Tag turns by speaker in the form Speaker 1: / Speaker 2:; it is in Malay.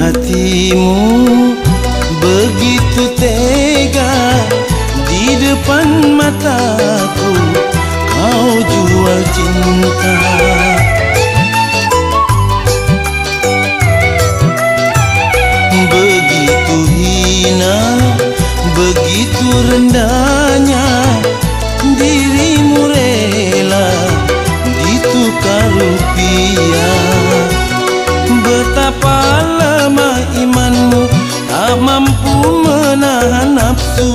Speaker 1: hatimu begitu tega, di depan mataku kau jual cinta. Begitu hina, begitu rendahnya dirimu rela ditukar rupiah. Betapa lemah imanmu, tak mampu menahan nafsu.